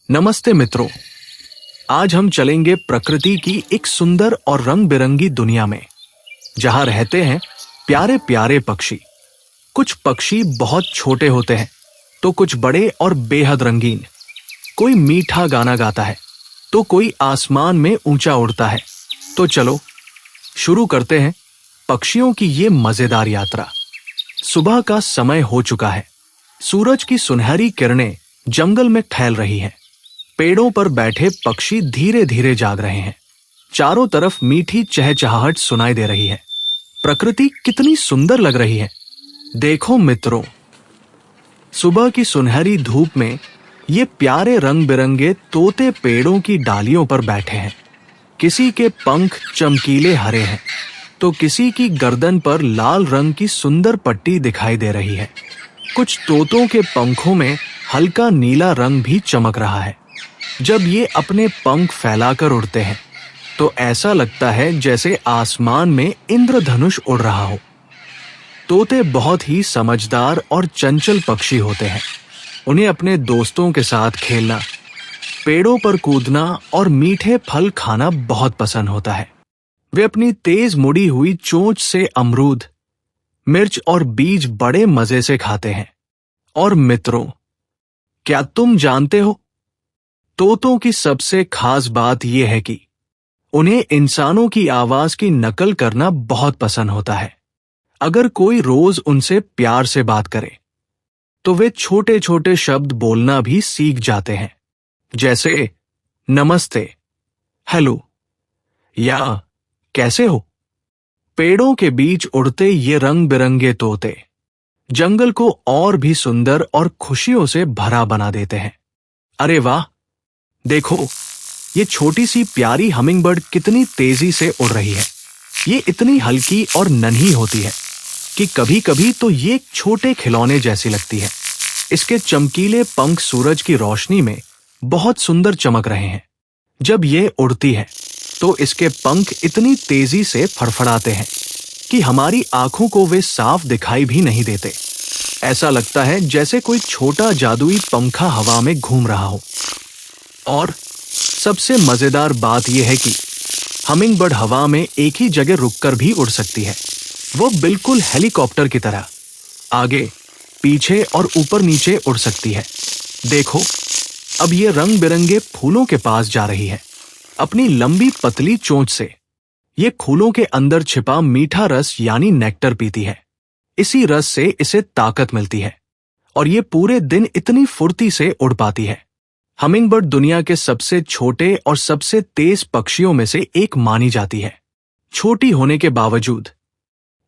नमस्ते मित्रों। आज हम चलेंगे प्रकृति की एक सुंदर और रंग बिरंगी दुनिया में, जहां रहते हैं प्यारे प्यारे पक्षी। कुछ पक्षी बहुत छोटे होते हैं तो कुछ बड़े और बेहद रंगीन। कोई मीठा गाना गाता है तो कोई आसमान में ऊंचा उड़ता है। तो चलो शुरू करते हैं पक्षियों की ये मजेदार यात्रा। सुबह का समय हो चुका है। सूरज की सुनहरी किरणें जंगल में फैल रही हैं। पेड़ों पर बैठे पक्षी धीरे धीरे जाग रहे हैं। चारों तरफ मीठी चहचहाहट सुनाई दे रही है। प्रकृति कितनी सुंदर लग रही है। देखो मित्रों, सुबह की सुनहरी धूप में ये प्यारे रंग बिरंगे तोते पेड़ों की डालियों पर बैठे हैं। किसी के पंख चमकीले हरे हैं तो किसी की गर्दन पर लाल रंग की सुंदर पट्टी दिखाई दे रही है। कुछ तोतों के पंखों में हल्का नीला रंग भी चमक रहा है। जब ये अपने पंख फैलाकर उड़ते हैं तो ऐसा लगता है जैसे आसमान में इंद्रधनुष उड़ रहा हो। तोते बहुत ही समझदार और चंचल पक्षी होते हैं। उन्हें अपने दोस्तों के साथ खेलना, पेड़ों पर कूदना और मीठे फल खाना बहुत पसंद होता है। वे अपनी तेज मुड़ी हुई चोंच से अमरूद, मिर्च और बीज बड़े मजे से खाते हैं। और मित्रों, क्या तुम जानते हो, तोतों की सबसे खास बात यह है कि उन्हें इंसानों की आवाज की नकल करना बहुत पसंद होता है। अगर कोई रोज उनसे प्यार से बात करे तो वे छोटे छोटे शब्द बोलना भी सीख जाते हैं, जैसे नमस्ते, हेलो या कैसे हो। पेड़ों के बीच उड़ते ये रंग बिरंगे तोते जंगल को और भी सुंदर और खुशियों से भरा बना देते हैं। अरे वाह, देखो ये छोटी सी प्यारी हमिंगबर्ड कितनी तेजी से उड़ रही है। ये इतनी हल्की और नन्ही होती है कि कभी कभी तो ये छोटे खिलौने जैसी लगती है। इसके चमकीले पंख सूरज की रोशनी में बहुत सुंदर चमक रहे हैं। जब ये उड़ती है तो इसके पंख इतनी तेजी से फड़फड़ाते हैं कि हमारी आंखों को वे साफ दिखाई भी नहीं देते। ऐसा लगता है जैसे कोई छोटा जादुई पंखा हवा में घूम रहा हो। और सबसे मजेदार बात यह है कि हमिंगबर्ड हवा में एक ही जगह रुककर भी उड़ सकती है। वो बिल्कुल हेलीकॉप्टर की तरह आगे, पीछे और ऊपर नीचे उड़ सकती है। देखो, अब ये रंग बिरंगे फूलों के पास जा रही है। अपनी लंबी पतली चोंच से ये फूलों के अंदर छिपा मीठा रस यानी नेक्टर पीती है। इसी रस से इसे ताकत मिलती है और ये पूरे दिन इतनी फुर्ती से उड़ पाती है। हमिंगबर्ड दुनिया के सबसे छोटे और सबसे तेज पक्षियों में से एक मानी जाती है। छोटी होने के बावजूद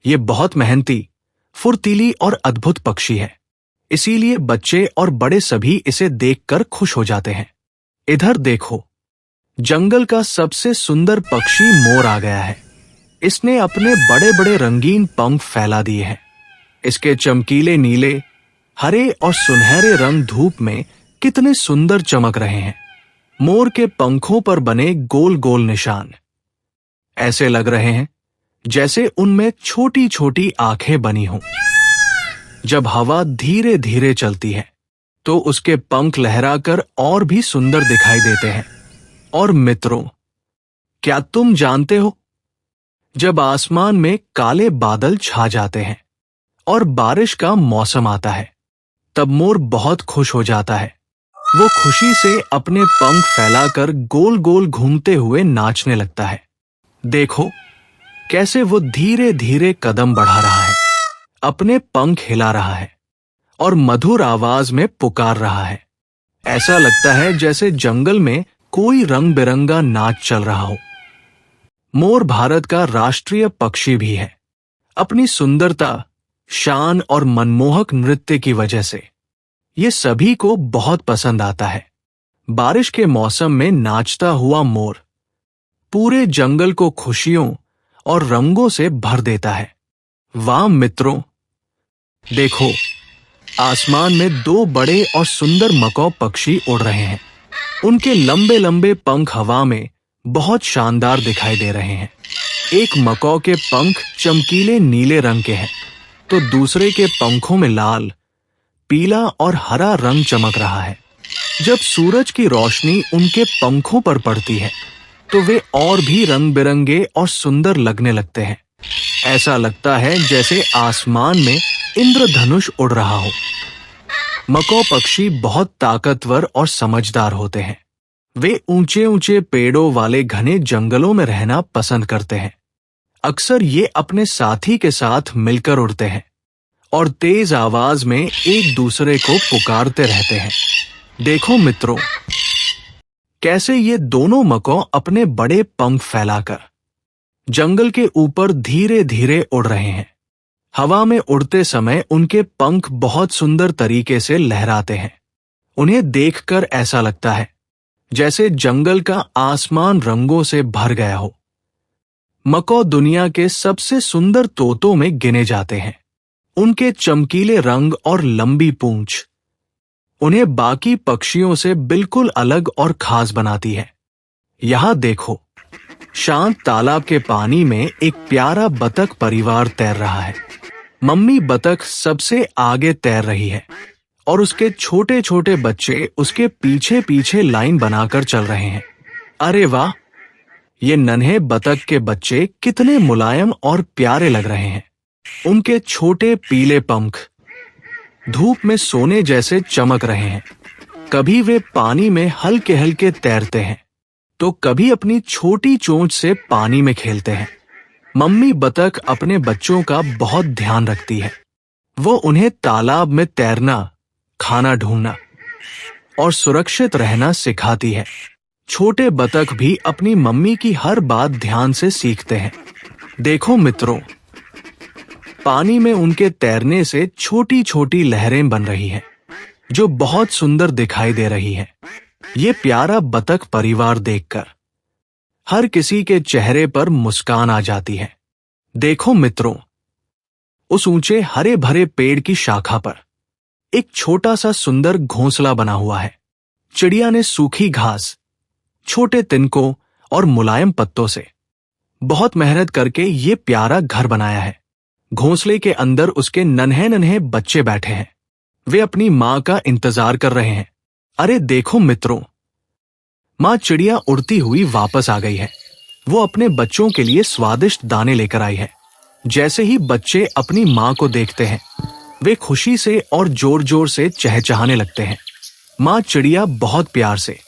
ये बहुत मेहनती, फुर्तीली और अद्भुत पक्षी है। इसीलिए बच्चे और बड़े सभी इसे देखकर खुश हो जाते हैं। इधर देखो, जंगल का सबसे सुंदर पक्षी मोर आ गया है। इसने अपने बड़े बड़े रंगीन पंख फैला दिए हैं। इसके चमकीले नीले, हरे और सुनहरे रंग धूप में कितने सुंदर चमक रहे हैं। मोर के पंखों पर बने गोल गोल निशान ऐसे लग रहे हैं जैसे उनमें छोटी छोटी आंखें बनी हों। जब हवा धीरे धीरे चलती है तो उसके पंख लहराकर और भी सुंदर दिखाई देते हैं। और मित्रों, क्या तुम जानते हो, जब आसमान में काले बादल छा जाते हैं और बारिश का मौसम आता है, तब मोर बहुत खुश हो जाता है। वो खुशी से अपने पंख फैलाकर गोल गोल घूमते हुए नाचने लगता है। देखो कैसे वो धीरे धीरे कदम बढ़ा रहा है, अपने पंख हिला रहा है और मधुर आवाज में पुकार रहा है। ऐसा लगता है जैसे जंगल में कोई रंग बिरंगा नाच चल रहा हो। मोर भारत का राष्ट्रीय पक्षी भी है। अपनी सुंदरता, शान और मनमोहक नृत्य की वजह से ये सभी को बहुत पसंद आता है। बारिश के मौसम में नाचता हुआ मोर पूरे जंगल को खुशियों और रंगों से भर देता है। वाह मित्रों, देखो आसमान में दो बड़े और सुंदर मकौ पक्षी उड़ रहे हैं। उनके लंबे लंबे पंख हवा में बहुत शानदार दिखाई दे रहे हैं। एक मकौ के पंख चमकीले नीले रंग के हैं तो दूसरे के पंखों में लाल, पीला और हरा रंग चमक रहा है। जब सूरज की रोशनी उनके पंखों पर पड़ती है तो वे और भी रंग बिरंगे और सुंदर लगने लगते हैं। ऐसा लगता है जैसे आसमान में इंद्रधनुष उड़ रहा हो। मकौ पक्षी बहुत ताकतवर और समझदार होते हैं। वे ऊंचे ऊंचे पेड़ों वाले घने जंगलों में रहना पसंद करते हैं। अक्सर ये अपने साथी के साथ मिलकर उड़ते हैं और तेज आवाज में एक दूसरे को पुकारते रहते हैं। देखो मित्रों, कैसे ये दोनों मकौ अपने बड़े पंख फैलाकर जंगल के ऊपर धीरे धीरे उड़ रहे हैं। हवा में उड़ते समय उनके पंख बहुत सुंदर तरीके से लहराते हैं। उन्हें देखकर ऐसा लगता है जैसे जंगल का आसमान रंगों से भर गया हो। मकौ दुनिया के सबसे सुंदर तोतों में गिने जाते हैं। उनके चमकीले रंग और लंबी पूंछ उन्हें बाकी पक्षियों से बिल्कुल अलग और खास बनाती है। यहां देखो, शांत तालाब के पानी में एक प्यारा बतख परिवार तैर रहा है। मम्मी बतख सबसे आगे तैर रही है और उसके छोटे छोटे बच्चे उसके पीछे पीछे लाइन बनाकर चल रहे हैं। अरे वाह, ये नन्हे बतख के बच्चे कितने मुलायम और प्यारे लग रहे हैं। उनके छोटे पीले पंख धूप में सोने जैसे चमक रहे हैं। कभी वे पानी में हल्के हल्के तैरते हैं तो कभी अपनी छोटी चोंच से पानी में खेलते हैं। मम्मी बतख अपने बच्चों का बहुत ध्यान रखती है। वो उन्हें तालाब में तैरना, खाना ढूंढना और सुरक्षित रहना सिखाती है। छोटे बतख भी अपनी मम्मी की हर बात ध्यान से सीखते हैं। देखो मित्रों, पानी में उनके तैरने से छोटी छोटी लहरें बन रही हैं, जो बहुत सुंदर दिखाई दे रही हैं। ये प्यारा बतख परिवार देखकर हर किसी के चेहरे पर मुस्कान आ जाती है। देखो मित्रों, उस ऊंचे हरे भरे पेड़ की शाखा पर एक छोटा सा सुंदर घोंसला बना हुआ है। चिड़िया ने सूखी घास, छोटे तिनकों और मुलायम पत्तों से बहुत मेहनत करके ये प्यारा घर बनाया है। घोंसले के अंदर उसके नन्हे नन्हे बच्चे बैठे हैं। वे अपनी मां का इंतजार कर रहे हैं। अरे देखो मित्रों, मां चिड़िया उड़ती हुई वापस आ गई है। वो अपने बच्चों के लिए स्वादिष्ट दाने लेकर आई है। जैसे ही बच्चे अपनी मां को देखते हैं, वे खुशी से और जोर जोर से चहचहाने लगते हैं। मां चिड़िया बहुत प्यार से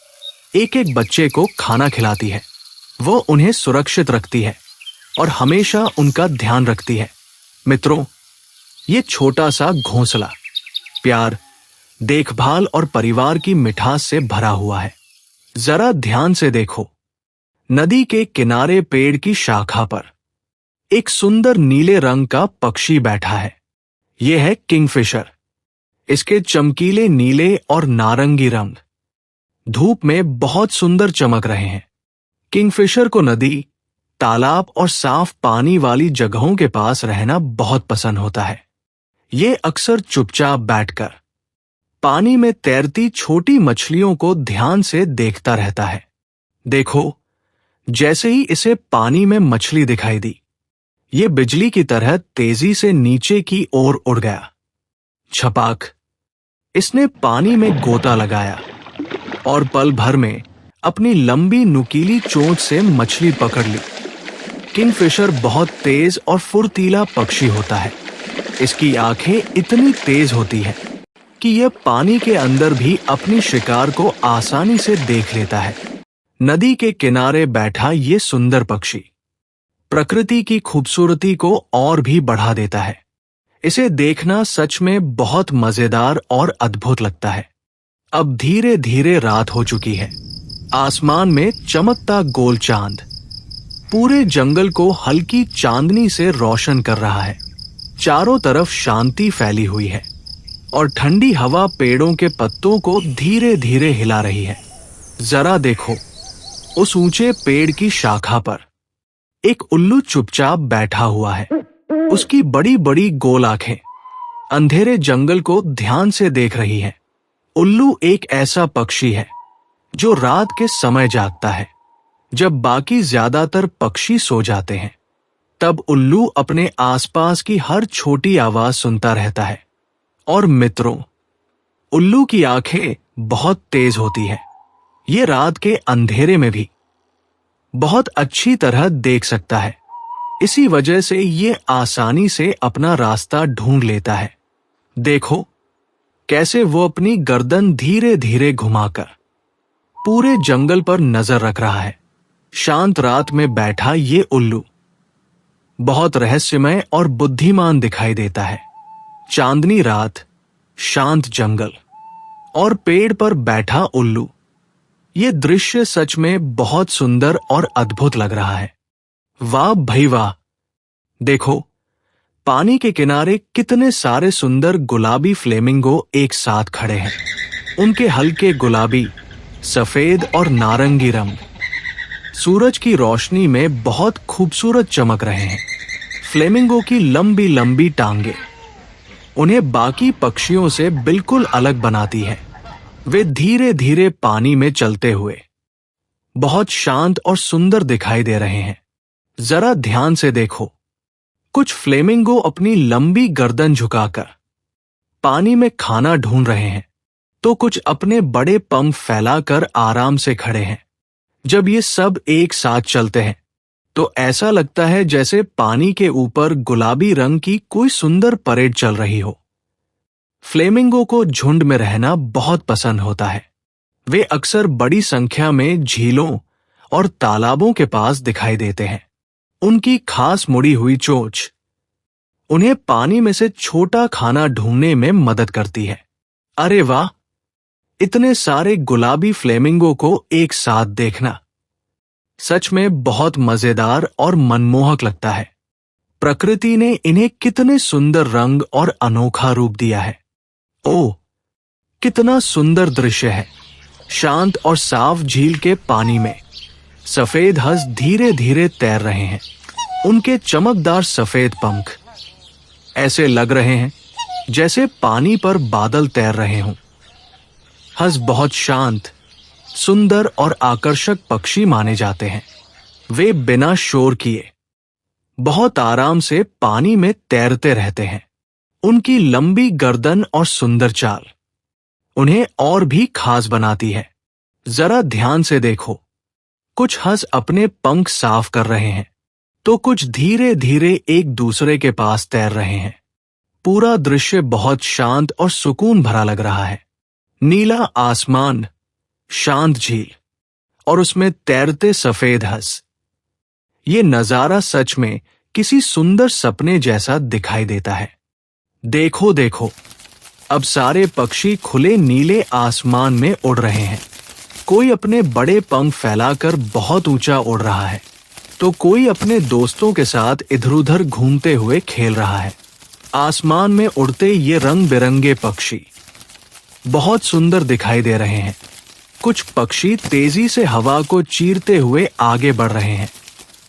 एक एक बच्चे को खाना खिलाती है। वो उन्हें सुरक्षित रखती है और हमेशा उनका ध्यान रखती है। मित्रों, ये छोटा सा घोंसला प्यार, देखभाल और परिवार की मिठास से भरा हुआ है। जरा ध्यान से देखो, नदी के किनारे पेड़ की शाखा पर एक सुंदर नीले रंग का पक्षी बैठा है। यह है किंगफिशर। इसके चमकीले नीले और नारंगी रंग धूप में बहुत सुंदर चमक रहे हैं। किंगफिशर को नदी, तालाब और साफ पानी वाली जगहों के पास रहना बहुत पसंद होता है। ये अक्सर चुपचाप बैठकर पानी में तैरती छोटी मछलियों को ध्यान से देखता रहता है। देखो, जैसे ही इसे पानी में मछली दिखाई दी, ये बिजली की तरह तेजी से नीचे की ओर उड़ गया। छपाक, इसने पानी में गोता लगाया और पल भर में अपनी लंबी नुकीली चोंच से मछली पकड़ ली। किंगफिशर बहुत तेज और फुर्तीला पक्षी होता है। इसकी आंखें इतनी तेज होती हैं कि यह पानी के अंदर भी अपनी शिकार को आसानी से देख लेता है। नदी के किनारे बैठा ये सुंदर पक्षी प्रकृति की खूबसूरती को और भी बढ़ा देता है। इसे देखना सच में बहुत मजेदार और अद्भुत लगता है। अब धीरे धीरे रात हो चुकी है। आसमान में चमकता गोल चांद पूरे जंगल को हल्की चांदनी से रोशन कर रहा है। चारों तरफ शांति फैली हुई है और ठंडी हवा पेड़ों के पत्तों को धीरे धीरे हिला रही है। जरा देखो, उस ऊंचे पेड़ की शाखा पर एक उल्लू चुपचाप बैठा हुआ है। उसकी बड़ी बड़ी गोल आंखें अंधेरे जंगल को ध्यान से देख रही हैं। उल्लू एक ऐसा पक्षी है जो रात के समय जागता है। जब बाकी ज्यादातर पक्षी सो जाते हैं, तब उल्लू अपने आसपास की हर छोटी आवाज सुनता रहता है। और मित्रों, उल्लू की आंखें बहुत तेज होती है। ये रात के अंधेरे में भी बहुत अच्छी तरह देख सकता है। इसी वजह से ये आसानी से अपना रास्ता ढूंढ लेता है। देखो कैसे वो अपनी गर्दन धीरे धीरे घुमाकर पूरे जंगल पर नजर रख रहा है। शांत रात में बैठा ये उल्लू बहुत रहस्यमय और बुद्धिमान दिखाई देता है। चांदनी रात, शांत जंगल और पेड़ पर बैठा उल्लू, ये दृश्य सच में बहुत सुंदर और अद्भुत लग रहा है। वाह भाई वाह! देखो पानी के किनारे कितने सारे सुंदर गुलाबी फ्लेमिंगो एक साथ खड़े हैं। उनके हल्के गुलाबी, सफेद और नारंगी रंग सूरज की रोशनी में बहुत खूबसूरत चमक रहे हैं। फ्लेमिंगो की लंबी लंबी टांगे उन्हें बाकी पक्षियों से बिल्कुल अलग बनाती है। वे धीरे धीरे पानी में चलते हुए बहुत शांत और सुंदर दिखाई दे रहे हैं। जरा ध्यान से देखो, कुछ फ्लेमिंगो अपनी लंबी गर्दन झुकाकर पानी में खाना ढूंढ रहे हैं, तो कुछ अपने बड़े पंख फैलाकर आराम से खड़े हैं। जब ये सब एक साथ चलते हैं तो ऐसा लगता है जैसे पानी के ऊपर गुलाबी रंग की कोई सुंदर परेड चल रही हो। फ्लेमिंगो को झुंड में रहना बहुत पसंद होता है। वे अक्सर बड़ी संख्या में झीलों और तालाबों के पास दिखाई देते हैं। उनकी खास मुड़ी हुई चोंच उन्हें पानी में से छोटा खाना ढूंढने में मदद करती है। अरे वाह! इतने सारे गुलाबी फ्लेमिंगो को एक साथ देखना सच में बहुत मजेदार और मनमोहक लगता है। प्रकृति ने इन्हें कितने सुंदर रंग और अनोखा रूप दिया है। ओह, कितना सुंदर दृश्य है। शांत और साफ झील के पानी में सफेद हंस धीरे धीरे तैर रहे हैं। उनके चमकदार सफेद पंख ऐसे लग रहे हैं जैसे पानी पर बादल तैर रहे हों। हंस बहुत शांत, सुंदर और आकर्षक पक्षी माने जाते हैं। वे बिना शोर किए बहुत आराम से पानी में तैरते रहते हैं। उनकी लंबी गर्दन और सुंदर चाल उन्हें और भी खास बनाती है। जरा ध्यान से देखो, कुछ हंस अपने पंख साफ कर रहे हैं, तो कुछ धीरे धीरे एक दूसरे के पास तैर रहे हैं। पूरा दृश्य बहुत शांत और सुकून भरा लग रहा है। नीला आसमान, शांत झील और उसमें तैरते सफेद हंस, ये नजारा सच में किसी सुंदर सपने जैसा दिखाई देता है। देखो देखो, अब सारे पक्षी खुले नीले आसमान में उड़ रहे हैं। कोई अपने बड़े पंख फैलाकर बहुत ऊंचा उड़ रहा है, तो कोई अपने दोस्तों के साथ इधर-उधर घूमते हुए खेल रहा है। आसमान में उड़ते ये रंग बिरंगे पक्षी बहुत सुंदर दिखाई दे रहे हैं। कुछ पक्षी तेजी से हवा को चीरते हुए आगे बढ़ रहे हैं,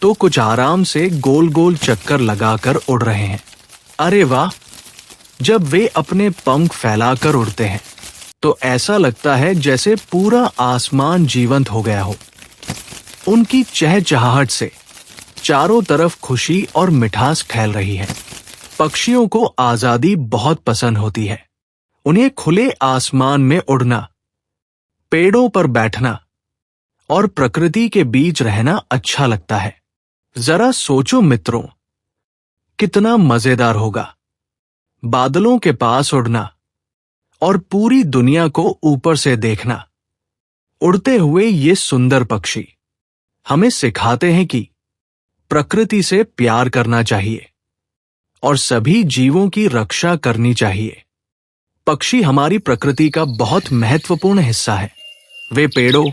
तो कुछ आराम से गोल गोल चक्कर लगाकर उड़ रहे हैं। अरे वाह! जब वे अपने पंख फैलाकर उड़ते हैं तो ऐसा लगता है जैसे पूरा आसमान जीवंत हो गया हो। उनकी चहचहाहट से चारों तरफ खुशी और मिठास फैल रही है। पक्षियों को आजादी बहुत पसंद होती है। उन्हें खुले आसमान में उड़ना, पेड़ों पर बैठना और प्रकृति के बीच रहना अच्छा लगता है। जरा सोचो मित्रों, कितना मजेदार होगा बादलों के पास उड़ना और पूरी दुनिया को ऊपर से देखना। उड़ते हुए ये सुंदर पक्षी हमें सिखाते हैं कि प्रकृति से प्यार करना चाहिए और सभी जीवों की रक्षा करनी चाहिए। पक्षी हमारी प्रकृति का बहुत महत्वपूर्ण हिस्सा है। वे पेड़ों,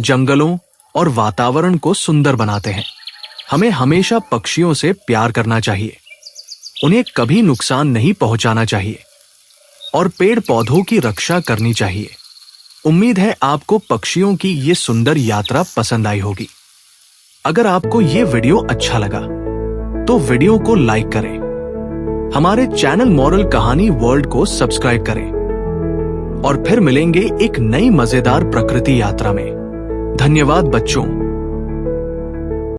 जंगलों और वातावरण को सुंदर बनाते हैं। हमें हमेशा पक्षियों से प्यार करना चाहिए, उन्हें कभी नुकसान नहीं पहुंचाना चाहिए और पेड़ पौधों की रक्षा करनी चाहिए। उम्मीद है आपको पक्षियों की ये सुंदर यात्रा पसंद आई होगी। अगर आपको ये वीडियो अच्छा लगा तो वीडियो को लाइक करें, हमारे चैनल मॉरल कहानी वर्ल्ड को सब्सक्राइब करें और फिर मिलेंगे एक नई मजेदार प्रकृति यात्रा में। धन्यवाद बच्चों।